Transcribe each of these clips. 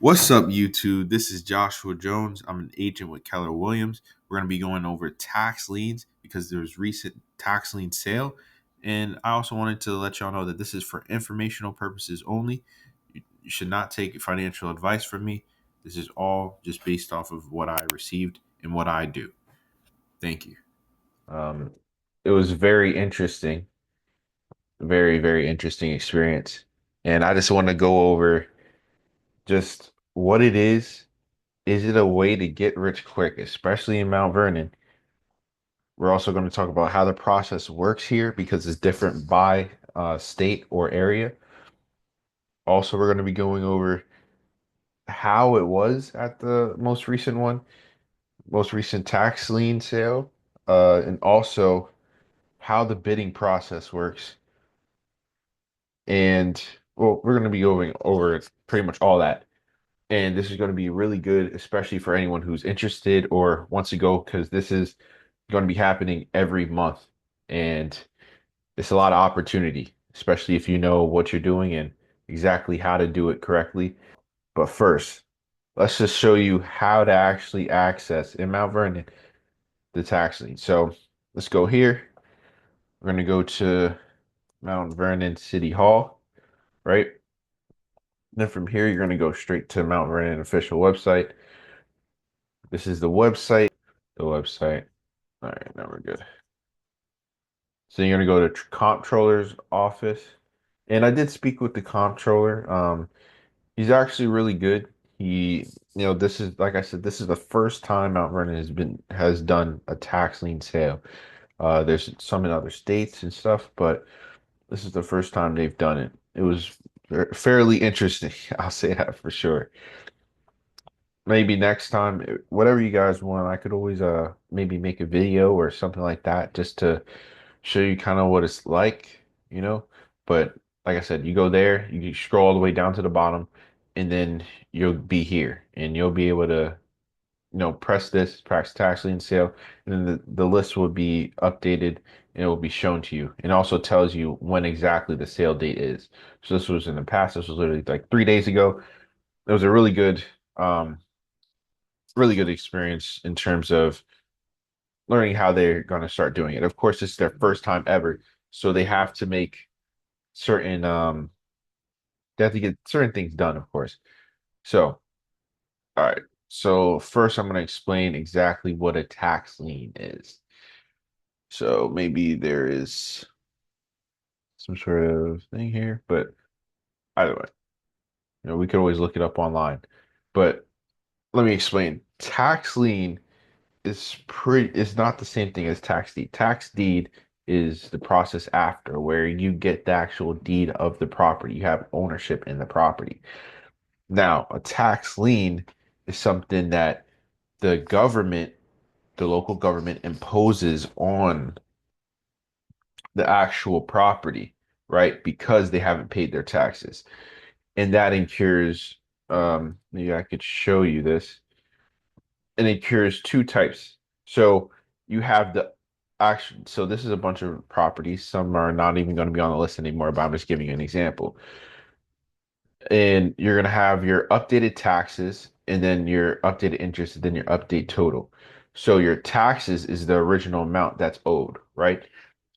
What's up, YouTube? This is Joshua Jones. I'm an agent with Keller Williams. We're going to be going over tax liens because there's recent tax lien sale. And I also wanted to let y'all know that this is for informational purposes only. You should not take financial advice from me. This is all just based off of what I received and what I do. Thank you. Um, it was very interesting, very interesting experience. And I just want to go over just what it is. Is it a way to get rich quick, especially in Mount Vernon? We're also going to talk about how the process works here because it's different by state or area. Also, we're going to be going over how it was at the most recent tax lien sale, and also how the bidding process works. And well, we're going to be going over pretty much all that. And this is going to be really good, especially for anyone who's interested or wants to go, because this is going to be happening every month. And it's a lot of opportunity, especially if you know what you're doing and exactly how to do it correctly. But first, let's just show you how to actually access in Mount Vernon the tax lien. So let's go here. We're going to go to Mount Vernon City Hall, right? Then from here, you're going to go straight to Mount Vernon official website. This is the website. The website. All right, now we're good. So you're going to go to comptroller's office. And I did speak with the comptroller. He's actually really good. This is like I said, this is the first time Mount Vernon has done a tax lien sale. There's some in other states and stuff, but this is the first time they've done it. It was fairly interesting. I'll say that for sure. Maybe next time, whatever you guys want, I could always maybe make a video or something like that just to show you kind of what it's like, you know. But like I said, you go there, you scroll all the way down to the bottom, and then you'll be here and you'll be able to, press this, press tax lien sale, and then the list will be updated and it will be shown to you. It also tells you when exactly the sale date is. So this was in the past, this was literally like 3 days ago. It was a um, really good experience in terms of learning how they're going to start doing it. Of course, it's their first time ever, so they have to make certain they have to get certain things done, of course. So, all right. So first I'm going to explain exactly what a tax lien is. So maybe there is some sort of thing here, but either way, we could always look it up online. But let me explain. Tax lien is not the same thing as tax deed. Tax deed is the process after where you get the actual deed of the property. You have ownership in the property. Now, a tax lien is something that the government, the local government imposes on the actual property, right? Because they haven't paid their taxes. And that incurs, maybe I could show you this, and it cures two types. So you have the action. So this is a bunch of properties. Some are not even going to be on the list anymore, but I'm just giving you an example. And you're going to have your updated taxes and then your updated interest and then your update total. So your taxes is the original amount that's owed, right?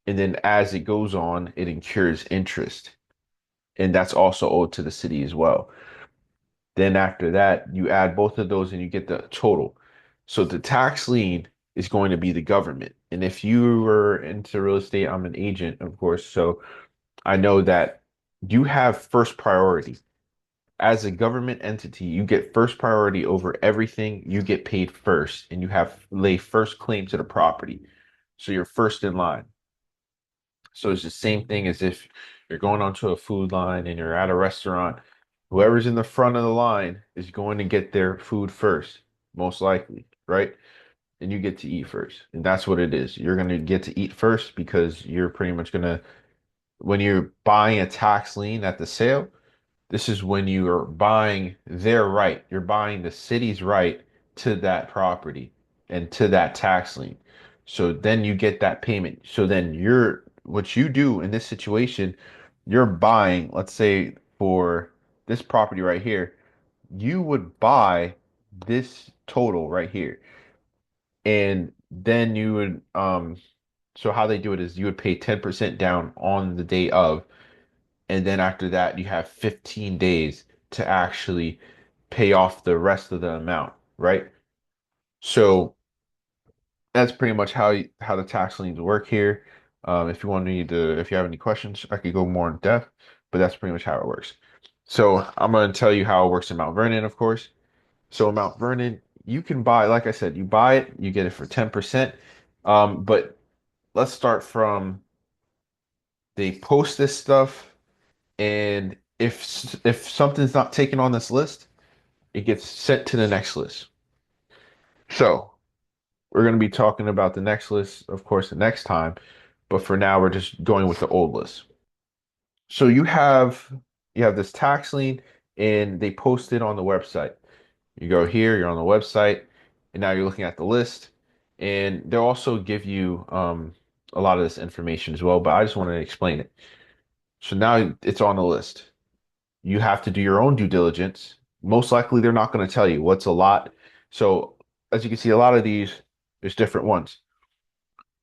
And then as it goes on, it incurs interest. And that's also owed to the city as well. Then after that, you add both of those and you get the total. So the tax lien is going to be the government. And if you were into real estate, I'm an agent, of course. So I know that you have first priority. As a government entity, you get first priority over everything. You get paid first and you have lay first claim to the property. So you're first in line. So it's the same thing as if you're going onto a food line and you're at a restaurant. Whoever's in the front of the line is going to get their food first, most likely, right? And you get to eat first. And that's what it is. You're going to get to eat first because you're pretty much going to, when you're buying a tax lien at the sale, this is when you are buying their right. You're buying the city's right to that property and to that tax lien. So then you get that payment. So then what you do in this situation, you're buying, let's say for this property right here, you would buy this total right here. And then you would so how they do it is you would pay 10% down on the day of, and then after that you have 15 days to actually pay off the rest of the amount, right? So that's pretty much how the tax liens work here. If you want me to, if you have any questions, I could go more in depth, but that's pretty much how it works. So I'm going to tell you how it works in Mount Vernon, of course. So in Mount Vernon, you can buy, like I said, you buy it, you get it for 10%. But let's start from they post this stuff, and if something's not taken on this list, it gets sent to the next list. So we're going to be talking about the next list, of course, the next time. But for now, we're just going with the old list. So you have this tax lien, and they post it on the website. You go here, you're on the website, and now you're looking at the list, and they'll also give you a lot of this information as well. But I just want to explain it. So now it's on the list. You have to do your own due diligence. Most likely, they're not going to tell you what's a lot. So as you can see, a lot of these, there's different ones.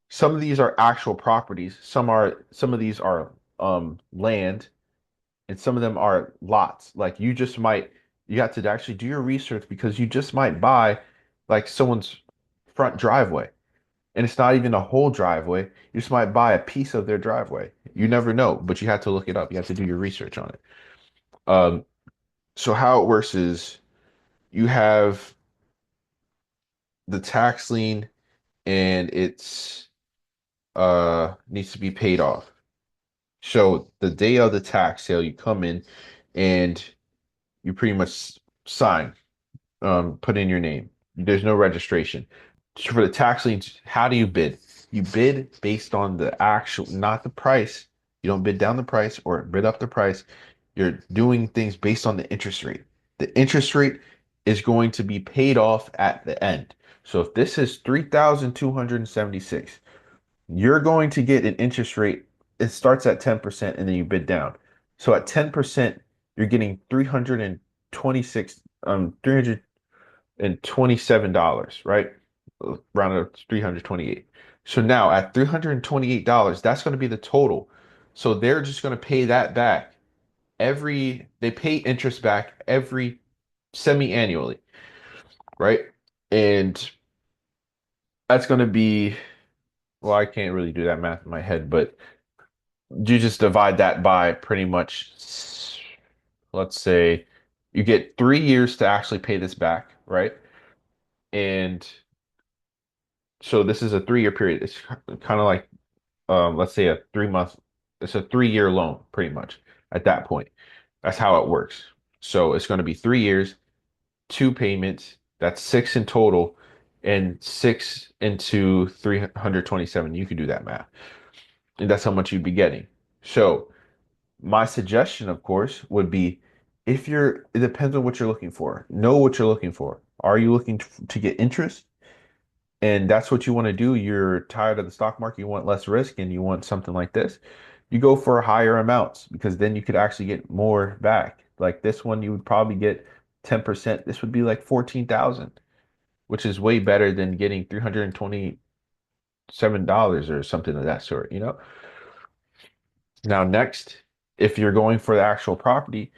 Some of these are actual properties. Some of these are land, and some of them are lots. Like you have to actually do your research because you just might buy like someone's front driveway. And it's not even a whole driveway. You just might buy a piece of their driveway. You never know, but you have to look it up. You have to do your research on it. Um, so how it works is you have the tax lien, and it's needs to be paid off. So the day of the tax sale, you come in and you pretty much sign, put in your name. There's no registration. So for the tax liens, how do you bid? You bid based on the actual, not the price. You don't bid down the price or bid up the price. You're doing things based on the interest rate. The interest rate is going to be paid off at the end. So if this is 3,276, you're going to get an interest rate. It starts at 10% and then you bid down. So at 10%, you're getting 326, $327, right? Rounded up to 328. So now at $328, that's going to be the total. So they're just going to pay that back they pay interest back every semi-annually, right? And that's going to be, well, I can't really do that math in my head, but you just divide that by pretty much, let's say you get 3 years to actually pay this back, right? And so this is a 3 year period. It's kind of like, let's say a 3 month, it's a 3 year loan, pretty much at that point. That's how it works. So it's going to be 3 years, two payments, that's six in total, and six into 327. You could do that math. And that's how much you'd be getting. So my suggestion, of course, would be it depends on what you're looking for. Know what you're looking for. Are you looking to get interest? And that's what you want to do. You're tired of the stock market, you want less risk, and you want something like this. You go for higher amounts because then you could actually get more back. Like this one, you would probably get 10%. This would be like 14,000, which is way better than getting $327 or something of that sort, you know? Now, next, if you're going for the actual property,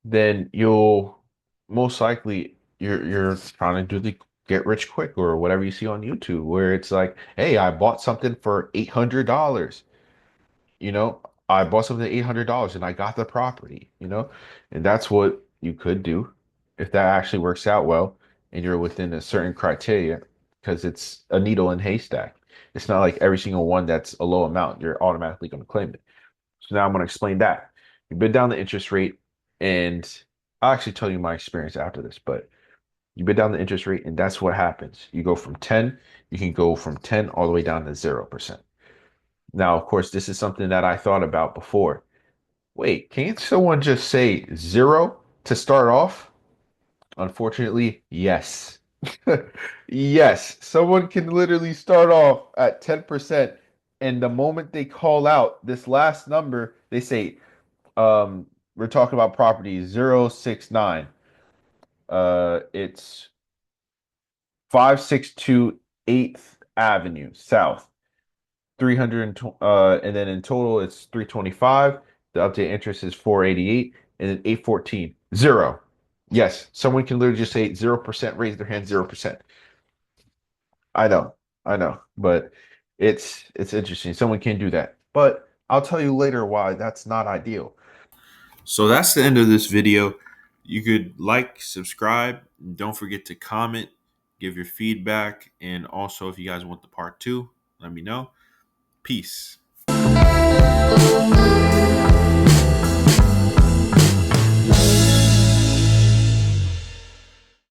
then you'll most likely you're trying to do the get rich quick or whatever you see on YouTube, where it's like, hey, I bought something for $800. You know, I bought something for $800 and I got the property, you know, and that's what you could do if that actually works out well and you're within a certain criteria because it's a needle in haystack. It's not like every single one that's a low amount, you're automatically going to claim it. So now I'm going to explain that. You bid down the interest rate, and I'll actually tell you my experience after this, but you bid down the interest rate, and that's what happens. You go from 10, you can go from 10 all the way down to 0%. Now, of course, this is something that I thought about before. Wait, can't someone just say zero to start off? Unfortunately, yes. Yes, someone can literally start off at 10%, and the moment they call out this last number, they say, we're talking about property 069. It's 562 8th Avenue South. 300 and then in total it's 325. The update interest is 488 and then 814. Zero. Yes, someone can literally just say 0%, raise their hand 0%. I know. I know. But it's interesting. Someone can do that. But I'll tell you later why that's not ideal. So that's the end of this video. You could like, subscribe, and don't forget to comment, give your feedback, and also if you guys want the part two, let me know. Peace.